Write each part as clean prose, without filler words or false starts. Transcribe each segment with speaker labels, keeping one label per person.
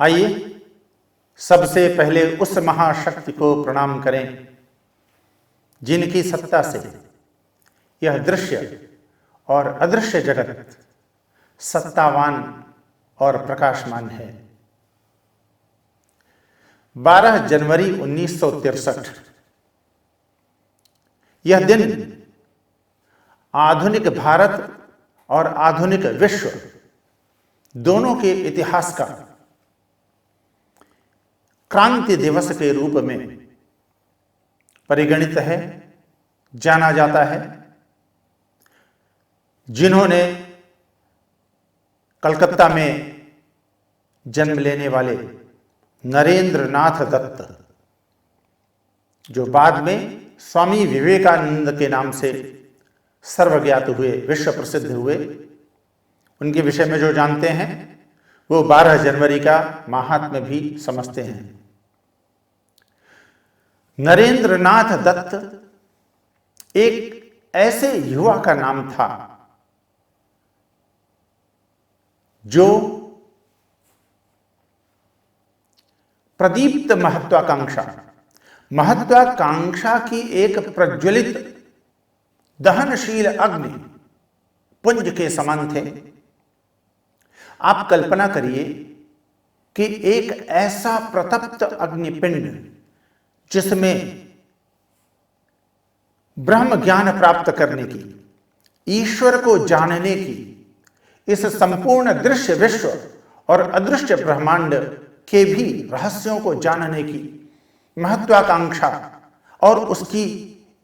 Speaker 1: आइए सबसे पहले उस महाशक्ति को प्रणाम करें जिनकी सत्ता से यह दृश्य और अदृश्य जगत सत्तावान और प्रकाशमान है। 12 जनवरी 1963 यह दिन आधुनिक भारत और आधुनिक विश्व दोनों के इतिहास का क्रांति दिवस के रूप में परिगणित है, जाना जाता है। जिन्होंने कलकत्ता में जन्म लेने वाले नरेंद्र नाथ दत्त, जो बाद में स्वामी विवेकानंद के नाम से सर्वज्ञात हुए, विश्व प्रसिद्ध हुए, उनके विषय में जो जानते हैं वो 12 जनवरी का महात्म्य भी समझते हैं। नरेंद्र नाथ दत्त एक ऐसे युवा का नाम था जो प्रदीप्त महत्वाकांक्षा की एक प्रज्वलित दहनशील अग्नि पुंज के समान थे। आप कल्पना करिए कि एक ऐसा प्रतप्त अग्निपिंड जिसमें ब्रह्म ज्ञान प्राप्त करने की, ईश्वर को जानने की, इस संपूर्ण दृश्य विश्व और अदृश्य ब्रह्मांड के भी रहस्यों को जानने की महत्वाकांक्षा और उसकी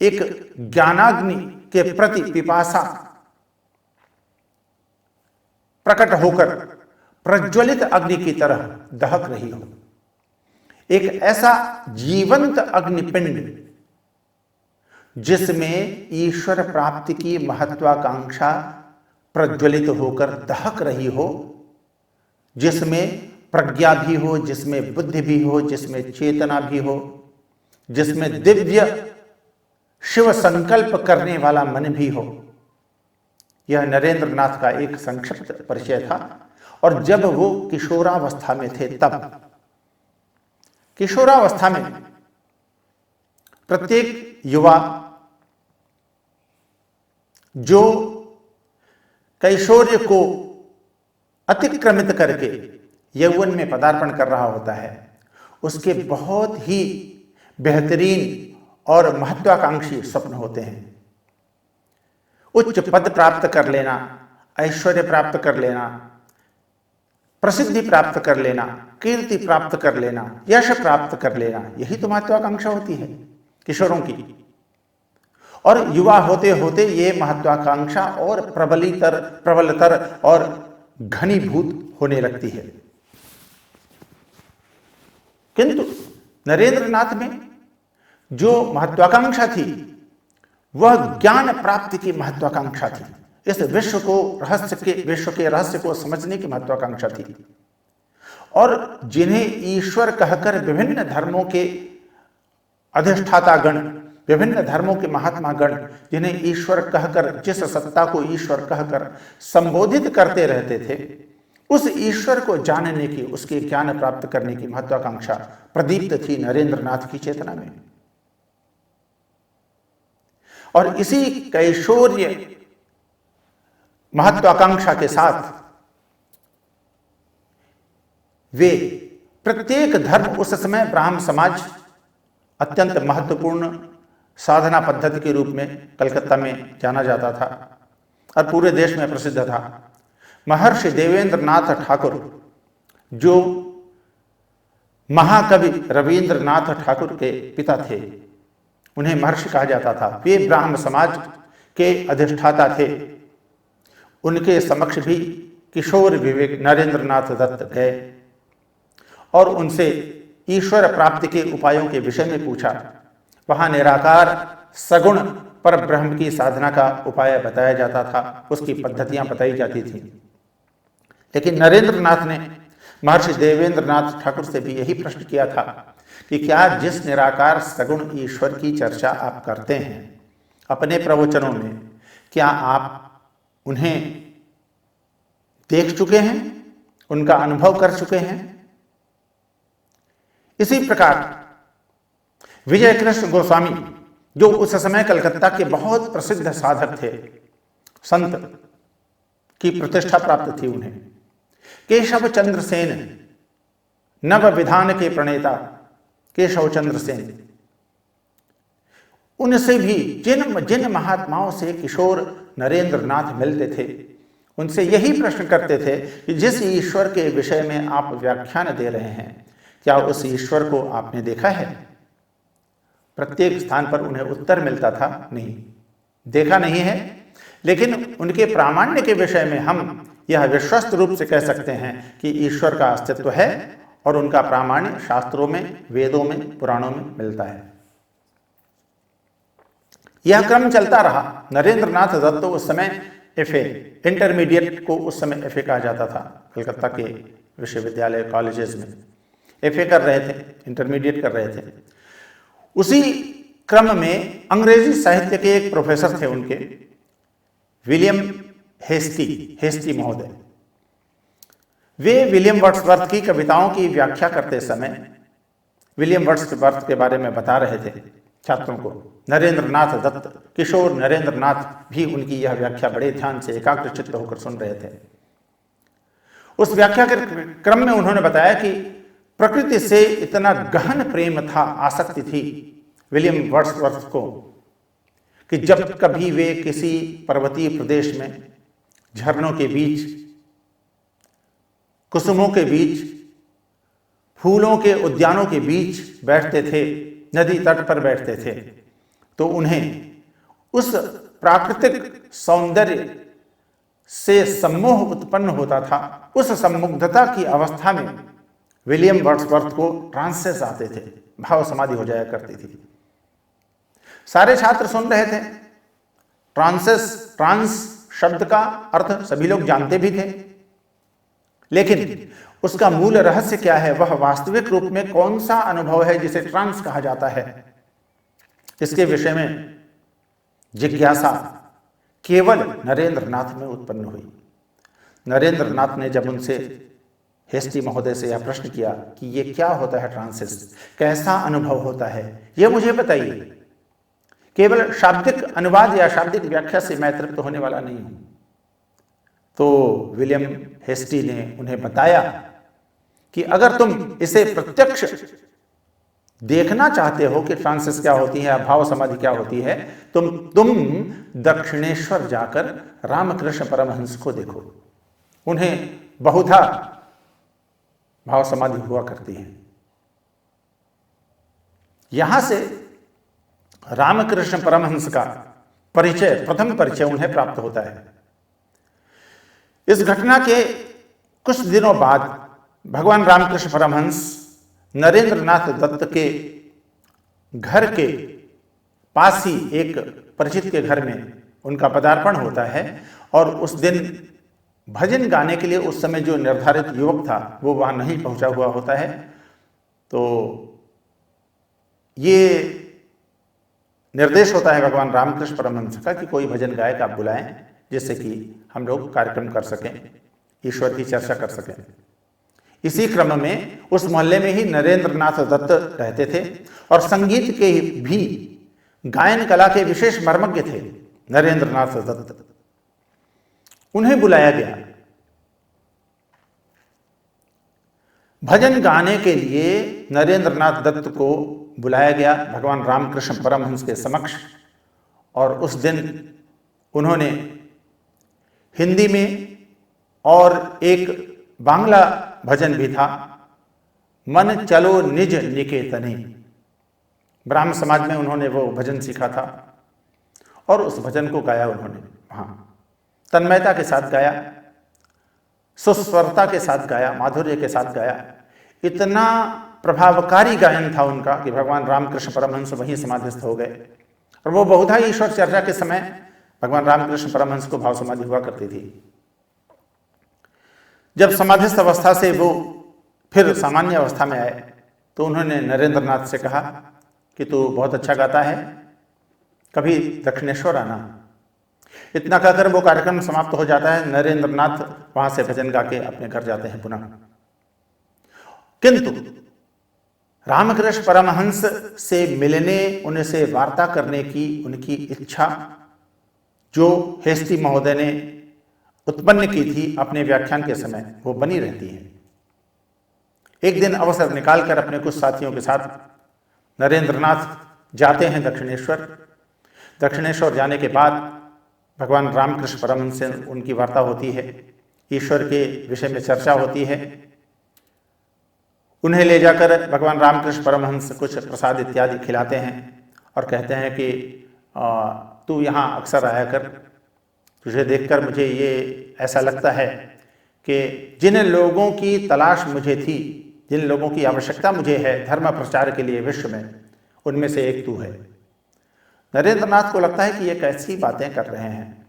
Speaker 1: एक ज्ञानाग्नि के प्रति पिपासा प्रकट होकर प्रज्वलित अग्नि की तरह दहक रही हो। एक ऐसा जीवंत अग्निपिंड जिसमें ईश्वर प्राप्ति की महत्वाकांक्षा प्रज्वलित होकर दहक रही हो, जिसमें प्रज्ञा भी हो, जिसमें बुद्धि भी हो, जिसमें चेतना भी हो, जिसमें दिव्य शिव संकल्प करने वाला मन भी हो। यह नरेंद्र नाथ का एक संक्षिप्त परिचय था। और जब वो किशोरावस्था में थे, तब किशोरावस्था में प्रत्येक युवा जो कैशोर्य को अतिक्रमित करके यौवन में पदार्पण कर रहा होता है, उसके बहुत ही बेहतरीन और महत्वाकांक्षी स्वप्न होते हैं। उच्च पद प्राप्त कर लेना, ऐश्वर्य प्राप्त कर लेना, प्रसिद्धि प्राप्त कर लेना, कीर्ति प्राप्त कर लेना, यश प्राप्त कर लेना, यही तो महत्वाकांक्षा होती है किशोरों की। और युवा होते होते ये महत्वाकांक्षा और प्रबलतर और घनीभूत होने लगती है। किंतु नरेंद्र नाथ में जो महत्वाकांक्षा थी वह ज्ञान प्राप्ति की महत्वाकांक्षा थी। इस विश्व के रहस्य को समझने की महत्वाकांक्षा थी। और जिन्हें ईश्वर कहकर विभिन्न धर्मों के अधिष्ठाता गण, विभिन्न धर्मों के महात्मा गण जिन्हें ईश्वर कहकर, जिस सत्ता को ईश्वर कहकर संबोधित करते रहते थे, उस ईश्वर को जानने की, उसके ज्ञान प्राप्त करने की महत्वाकांक्षा प्रदीप्त थी नरेंद्र नाथ की चेतना में। और इसी कैशोर्य महत्वाकांक्षा के साथ वे प्रत्येक धर्म, उस समय ब्राह्म समाज अत्यंत महत्वपूर्ण साधना पद्धति के रूप में कलकत्ता में जाना जाता था और पूरे देश में प्रसिद्ध था। महर्षि देवेंद्र नाथ ठाकुर, जो महाकवि रविंद्रनाथ ठाकुर के पिता थे, उन्हें महर्षि कहा जाता था। वे ब्राह्म समाज के अधिष्ठाता थे। उनके समक्ष भी किशोर विवेक नरेंद्र नाथ दत्त गए और उनसे ईश्वर प्राप्ति के उपायों के विषय में पूछा। वहां निराकार सगुण पर ब्रह्म की साधना का उपाय बताया जाता था, उसकी पद्धतियां बताई जाती थी। लेकिन नरेंद्र नाथ ने महर्षि देवेंद्र नाथ ठाकुर से भी यही प्रश्न किया था कि क्या जिस निराकार सगुण ईश्वर की चर्चा आप करते हैं अपने प्रवचनों में, क्या आप उन्हें देख चुके हैं, उनका अनुभव कर चुके हैं? इसी प्रकार विजय कृष्ण गोस्वामी, जो उस समय कलकत्ता के बहुत प्रसिद्ध साधक थे, संत की प्रतिष्ठा प्राप्त थी उन्हें, केशव चंद्र सेन, नव विधान के प्रणेता केशव चंद्र सेन, उनसे भी जिन महात्माओं से किशोर नरेंद्र नाथ मिलते थे, उनसे यही प्रश्न करते थे कि जिस ईश्वर के विषय में आप व्याख्यान दे रहे हैं, क्या उस ईश्वर को आपने देखा है? प्रत्येक स्थान पर उन्हें उत्तर मिलता था, नहीं, देखा नहीं है, लेकिन उनके प्रामाण्य के विषय में हम यह विश्वस्त रूप से कह सकते हैं कि ईश्वर का अस्तित्व है और उनका प्रामाण्य शास्त्रों में, वेदों में, पुराणों में मिलता है। यह क्रम चलता रहा। नरेंद्र नाथ दत्त उस समय एफए, इंटरमीडिएट को उस समय एफए कहा जाता था, कलकत्ता के विश्वविद्यालय कॉलेजेस में एफए कर रहे थे, इंटरमीडिएट कर रहे थे। उसी क्रम में अंग्रेजी साहित्य के एक प्रोफेसर थे उनके, विलियम हेस्टी महोदय। वे विलियम वर्ड्सवर्थ की कविताओं की व्याख्या करते समय विलियम वर्ड्सवर्थ के बारे में बता रहे थे छात्रों को। नरेंद्र नाथ दत्त, किशोर नरेंद्र नाथ भी उनकी यह व्याख्या बड़े ध्यान से एकाग्रचित्त होकर सुन रहे थे। उस व्याख्या के क्रम में उन्होंने बताया कि प्रकृति से इतना गहन प्रेम था, आसक्ति थी विलियम वर्ड्सवर्थ को, कि जब कभी वे किसी पर्वतीय प्रदेश में झरनों के बीच, कुसुमों के बीच, फूलों के उद्यानों के बीच बैठते थे, नदी तट पर बैठते थे, तो उन्हें उस प्राकृतिक सौंदर्य से सम्मोह उत्पन्न होता था। उस सम्मुग्धता की अवस्था में विलियम वर्ड्सवर्थ को ट्रांसेस आते थे, भाव समाधि हो जाया करती थी। सारे छात्र सुन रहे थे। ट्रांस शब्द का अर्थ सभी लोग जानते भी थे, लेकिन उसका मूल रहस्य क्या है, वह वास्तविक रूप में कौन सा अनुभव है जिसे ट्रांस कहा जाता है, इसके विषय में जिज्ञासा केवल नरेंद्र नाथ में उत्पन्न हुई। नरेंद्र नाथ ने जब उनसे, हेस्टी महोदय से यह प्रश्न किया कि ये क्या होता है ट्रांसिस, कैसा अनुभव होता है, ये मुझे बताइए। केवल शाब्दिक अनुवाद या शाब्दिक व्याख्या से मैं तृप्त होने वाला नहीं हूं। तो विलियम हेस्टी ने उन्हें बताया कि अगर तुम इसे प्रत्यक्ष देखना चाहते हो कि ट्रांसिस क्या होती है, भाव समाधि क्या होती है, तुम दक्षिणेश्वर जाकर रामकृष्ण परमहंस को देखो। उन्हें बहुधा भाव समाधि हुआ करती है। यहां से रामकृष्ण परमहंस का परिचय, प्रथम परिचय उन्हें प्राप्त होता है। इस घटना के कुछ दिनों बाद भगवान रामकृष्ण परमहंस नरेंद्र नाथ दत्त के घर के पास ही एक परिचित के घर में उनका पदार्पण होता है, और उस दिन भजन गाने के लिए उस समय जो निर्धारित युवक था वो वहां नहीं पहुंचा हुआ होता है। तो ये निर्देश होता है भगवान रामकृष्ण परमहंस का कि कोई भजन गायक आप बुलाएं, जिससे कि हम लोग कार्यक्रम कर सकें, ईश्वर की चर्चा कर सकें। इसी क्रम में उस मोहल्ले में ही नरेंद्र नाथ दत्त रहते थे, और संगीत के भी, गायन कला के विशेष मर्मज्ञ थे नरेंद्र नाथ दत्त। उन्हें बुलाया गया भजन गाने के लिए। नरेंद्र नाथ दत्त को बुलाया गया भगवान रामकृष्ण परमहंस के समक्ष, और उस दिन उन्होंने हिंदी में और एक बांग्ला भजन भी था, मन चलो निज निकेतने। ब्राह्म समाज में उन्होंने वो भजन सीखा था और उस भजन को गाया उन्होंने। हाँ, तन्मयता के साथ गाया, सुस्वरता के साथ गाया, माधुर्य के साथ गाया। इतना प्रभावकारी गायन था उनका कि भगवान रामकृष्ण परमहंस वहीं समाधिस्थ हो गए। और वो बहुधा ईश्वर चर्चा के समय भगवान रामकृष्ण परमहंस को भाव समाधि हुआ करती थी। जब समाधिस्थ अवस्था से वो फिर सामान्य अवस्था में आए, तो उन्होंने नरेंद्र नाथ से कहा कि तू बहुत अच्छा गाता है, कभी दक्षिणेश्वर आना। इतना कहकर वो कार्यक्रम समाप्त हो जाता है। नरेंद्र नाथ वहां से भजन गा के अपने घर जाते हैं पुनः। किंतु रामकृष्ण परमहंस से मिलने, उनसे वार्ता करने की उनकी इच्छा जो हेस्टी महोदय ने उत्पन्न की थी अपने व्याख्यान के समय, वो बनी रहती है। एक दिन अवसर निकालकर अपने कुछ साथियों के साथ नरेंद्रनाथ जाते हैं दक्षिणेश्वर। दक्षिणेश्वर जाने के बाद भगवान रामकृष्ण परमहंस से उनकी वार्ता होती है, ईश्वर के विषय में चर्चा होती है। उन्हें ले जाकर भगवान रामकृष्ण परमहंस कुछ प्रसाद इत्यादि खिलाते हैं और कहते हैं कि तू यहाँ अक्सर आया कर, तुझे देखकर मुझे ये ऐसा लगता है कि जिन लोगों की तलाश मुझे थी, जिन लोगों की आवश्यकता मुझे है धर्म प्रचार के लिए विश्व में, उनमें से एक तू है। नरेंद्रनाथ को लगता है कि ये कैसी बातें कर रहे हैं,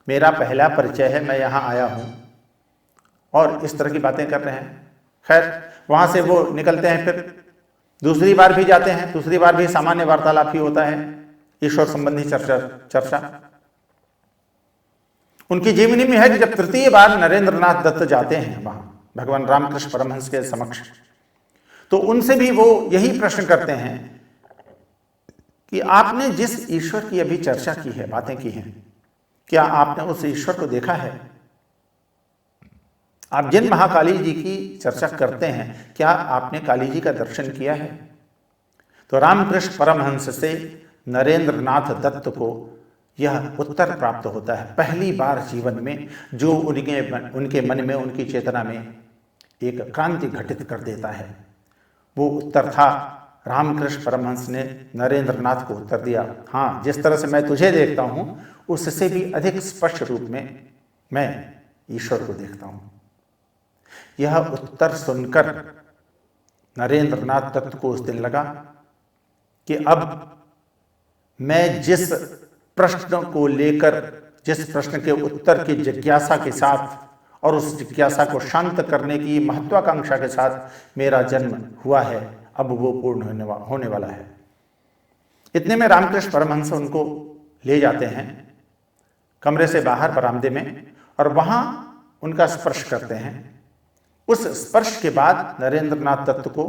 Speaker 1: मेरा पहला परिचय है, मैं यहाँ आया हूँ और इस तरह की बातें कर रहे हैं। खैर वहाँ से वो निकलते हैं, फिर दूसरी बार भी जाते हैं, दूसरी बार भी सामान्य वार्तालाप ही होता है, ईश्वर संबंधी चर्चा। उनकी जीवनी में है कि जब तृतीय बार नरेंद्रनाथ दत्त जाते हैं वहाँ भगवान रामकृष्ण परमहंस के समक्ष, तो उनसे भी वो यही प्रश्न करते हैं कि आपने जिस ईश्वर की अभी चर्चा की है, बातें की हैं, क्या आपने उस ईश्वर को देखा है? आप जिन महाकाली जी की चर्चा करते हैं, क्या आपने काली जी का दर्शन किया है? तो रामकृष्ण परमहंस से नरेंद्रनाथ दत्त को यह उत्तर प्राप्त होता है, पहली बार जीवन में, जो उनके मन में, उनकी चेतना में एक क्रांति घटित कर देता है। वो उत्तर था, रामकृष्ण परमहंस ने नरेंद्रनाथ को उत्तर दिया, हाँ, जिस तरह से मैं तुझे देखता हूं उससे भी अधिक स्पष्ट रूप में मैं ईश्वर को देखता हूं। यह उत्तर सुनकर नरेंद्रनाथ दत्त को उस दिन लगा कि अब मैं जिस प्रश्न को लेकर, जिस प्रश्न के उत्तर की जिज्ञासा के साथ और उस जिज्ञासा को शांत करने की महत्वाकांक्षा के साथ मेरा जन्म हुआ है, अब वो पूर्ण होने वाला है। इतने में रामकृष्ण परमहंस उनको ले जाते हैं कमरे से बाहर बरामदे में और वहां उनका स्पर्श करते हैं। उस स्पर्श के बाद नरेंद्रनाथ दत्त को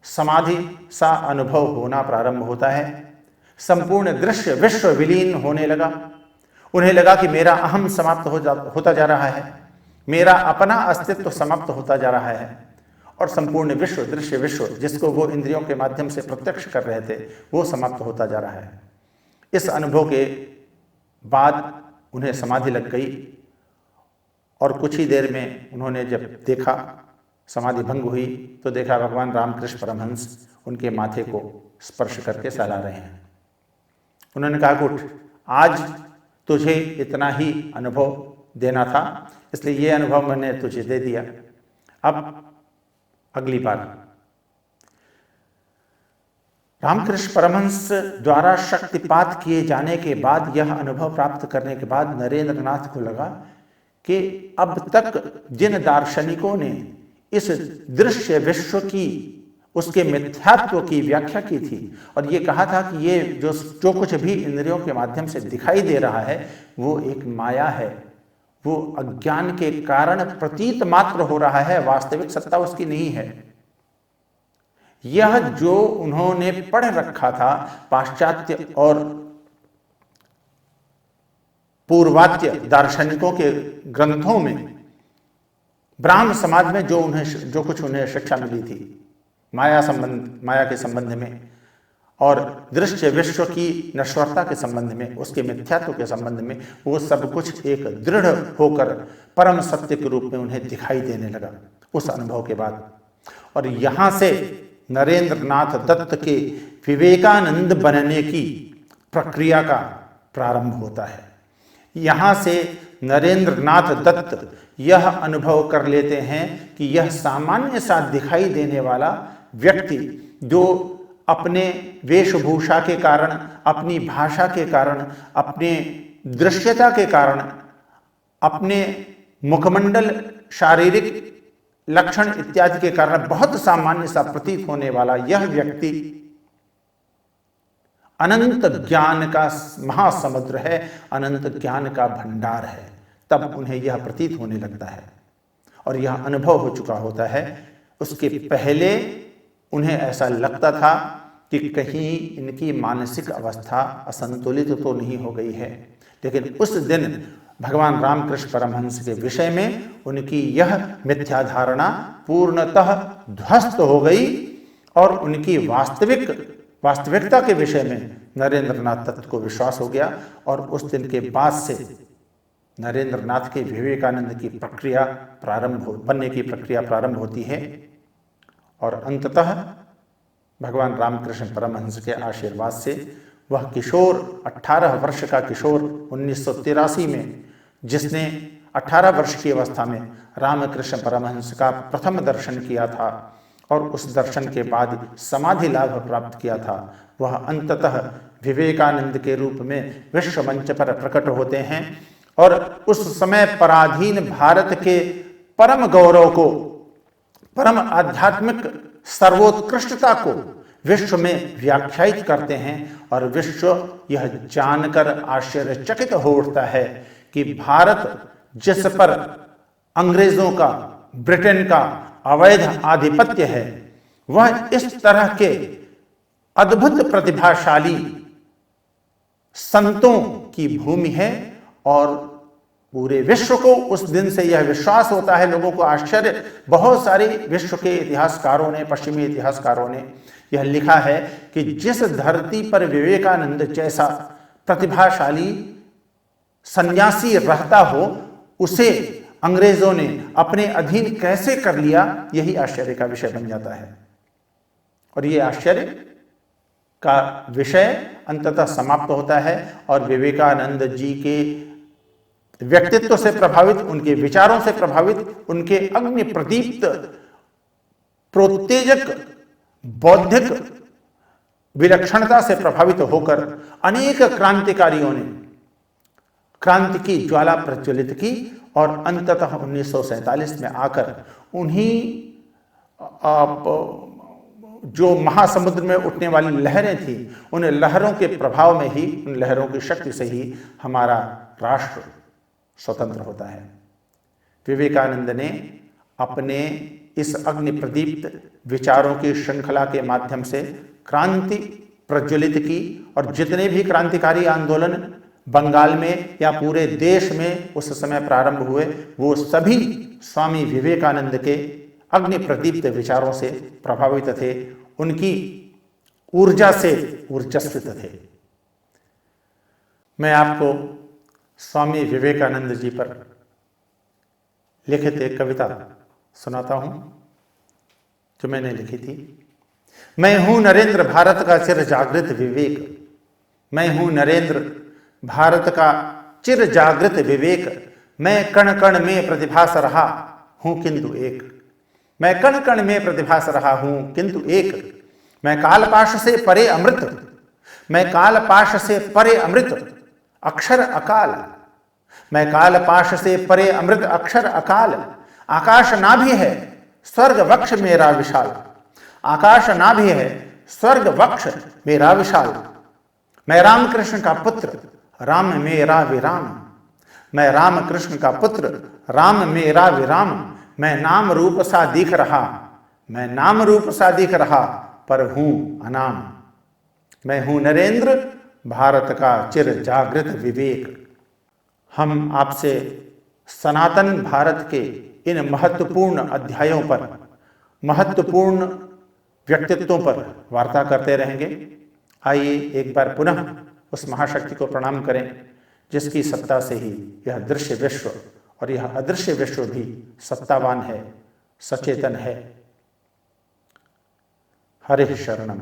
Speaker 1: समाधि सा अनुभव होना प्रारंभ होता है। संपूर्ण दृश्य विश्व विलीन होने लगा। उन्हें लगा कि मेरा अहम समाप्त होता जा रहा है, मेरा अपना अस्तित्व समाप्त होता जा रहा है और संपूर्ण विश्व, दृश्य विश्व जिसको वो इंद्रियों के माध्यम से प्रत्यक्ष कर रहे थे, वो समाप्त होता जा रहा है। इस अनुभव के बाद उन्हें समाधि लग गई और कुछ ही देर में उन्होंने जब देखा समाधि भंग हुई तो देखा भगवान रामकृष्ण परमहंस उनके माथे को स्पर्श करके सहला रहे हैं। उन्होंने कहा, उठ, आज तुझे इतना ही अनुभव देना था, इसलिए ये अनुभव मैंने तुझे दे दिया। अब अगली बार रामकृष्ण परमहंस द्वारा शक्तिपात किए जाने के बाद, यह अनुभव प्राप्त करने के बाद नरेंद्रनाथ को लगा कि अब तक जिन दार्शनिकों ने इस दृश्य विश्व की, उसके मिथ्यात्व की व्याख्या की थी और ये कहा था कि ये जो कुछ भी इंद्रियों के माध्यम से दिखाई दे रहा है वो एक माया है, वो अज्ञान के कारण प्रतीत मात्र हो रहा है, वास्तविक सत्ता उसकी नहीं है। यह जो उन्होंने पढ़ रखा था पाश्चात्य और पूर्वात्य दार्शनिकों के ग्रंथों में, ब्राह्म समाज में जो कुछ उन्हें शिक्षा मिली थी माया के संबंध में और दृश्य विश्व की नश्वरता के संबंध में, उसके मिथ्यात्व के संबंध में, वो सब कुछ एक दृढ़ होकर परम सत्य के रूप में उन्हें दिखाई देने लगा उस अनुभव के बाद। और यहां से नरेंद्रनाथ दत्त के विवेकानंद बनने की प्रक्रिया का प्रारंभ होता है। यहां से नरेंद्रनाथ दत्त यह अनुभव कर लेते हैं कि यह सामान्य सा दिखाई देने वाला व्यक्ति जो अपने वेशभूषा के कारण, अपनी भाषा के कारण, अपने दृश्यता के कारण, अपने मुखमंडल, शारीरिक लक्षण इत्यादि के कारण बहुत सामान्य सा प्रतीत होने वाला यह व्यक्ति अनंत ज्ञान का महासमुद्र है, अनंत ज्ञान का भंडार है। तब उन्हें यह प्रतीत होने लगता है और यह अनुभव हो चुका होता है। उसके पहले उन्हें ऐसा लगता था कि कहीं इनकी मानसिक अवस्था असंतुलित तो नहीं हो गई है। लेकिन उस दिन भगवान रामकृष्ण परमहंस के विषय में उनकी यह मिथ्या धारणा पूर्णतः ध्वस्त हो गई और उनकी वास्तविकता के विषय में नरेंद्रनाथ तत्व को विश्वास हो गया। और उस दिन के बाद से नरेंद्रनाथ के विवेकानंद की प्रक्रिया बनने की प्रक्रिया प्रारंभ होती है और अंततः भगवान रामकृष्ण परमहंस के आशीर्वाद से वह किशोर 18 वर्ष का किशोर 1983 में, जिसने 18 वर्ष की अवस्था में रामकृष्ण परमहंस का प्रथम दर्शन किया था और उस दर्शन के बाद समाधि लाभ प्राप्त किया था, वह अंततः विवेकानंद के रूप में विश्व मंच पर प्रकट होते हैं और उस समय पराधीन भारत के परम गौरव को, परम आध्यात्मिक सर्वोत्कृष्टता को विश्व में व्याख्यायित करते हैं। और विश्व यह जानकर आश्चर्यचकित हो उठता है कि भारत जिस पर अंग्रेजों का, ब्रिटेन का अवैध आधिपत्य है, वह इस तरह के अद्भुत प्रतिभाशाली संतों की भूमि है। और पूरे विश्व को उस दिन से यह विश्वास होता है, लोगों को आश्चर्य, बहुत सारे विश्व के इतिहासकारों ने, पश्चिमी इतिहासकारों ने यह लिखा है कि जिस धरती पर विवेकानंद जैसा प्रतिभाशाली सन्यासी रहता हो, उसे अंग्रेजों ने अपने अधीन कैसे कर लिया, यही आश्चर्य का विषय बन जाता है। और ये आश्चर्य का विषय अंततः समाप्त होता है और विवेकानंद जी के व्यक्तित्व से प्रभावित, उनके विचारों से प्रभावित, उनके अग्नि प्रदीप्त प्रोत्तेजक बौद्धिक विलक्षणता से प्रभावित होकर अनेक क्रांतिकारियों ने क्रांति की ज्वाला प्रज्वलित की और अंततः 1947 में आकर उन्हीं जो महासमुद्र में उठने वाली लहरें थी, उन लहरों के प्रभाव में ही, उन लहरों की शक्ति से ही हमारा राष्ट्र स्वतंत्र होता है। विवेकानंद ने अपने इस अग्नि प्रदीप्त विचारों की श्रृंखला के माध्यम से क्रांति प्रज्वलित की और जितने भी क्रांतिकारी आंदोलन बंगाल में या पूरे देश में उस समय प्रारंभ हुए, वो सभी स्वामी विवेकानंद के अग्नि प्रदीप्त विचारों से प्रभावित थे, उनकी ऊर्जा से ऊर्जस्वित थे। मैं आपको स्वामी विवेकानंद जी पर लिखित एक कविता सुनाता हूं जो मैंने लिखी थी। मैं हूं नरेंद्र भारत का चिर जागृत विवेक, मैं हूं नरेंद्र भारत का चिर जागृत विवेक, मैं कण कण में प्रतिभास रहा हूं किंतु एक, मैं कण कण में प्रतिभास रहा हूं किंतु एक, मैं कालपाश से परे अमृत, मैं कालपाश से परे अमृत अक्षर अकाल, मैं कालपाश से परे अमृत अक्षर अकाल, आकाश नाभि है स्वर्ग वक्ष मेरा विशाल, आकाश नाभि है स्वर्ग वक्ष मेरा विशाल, मैं रामकृष्ण का पुत्र राम मेरा विराम, मैं रामकृष्ण का पुत्र राम मेरा विराम, मैं नाम रूप सा दिख रहा, मैं नाम रूप सा दिख रहा पर हूं अनाम, मैं हूं नरेंद्र भारत का चिर जागृत विवेक। हम आपसे सनातन भारत के इन महत्वपूर्ण अध्यायों पर, महत्वपूर्ण व्यक्तित्वों पर वार्ता करते रहेंगे। आइए एक बार पुनः उस महाशक्ति को प्रणाम करें जिसकी सत्ता से ही यह दृश्य विश्व और यह अदृश्य विश्व भी सत्तावान है, सचेतन है। हरे शरणम।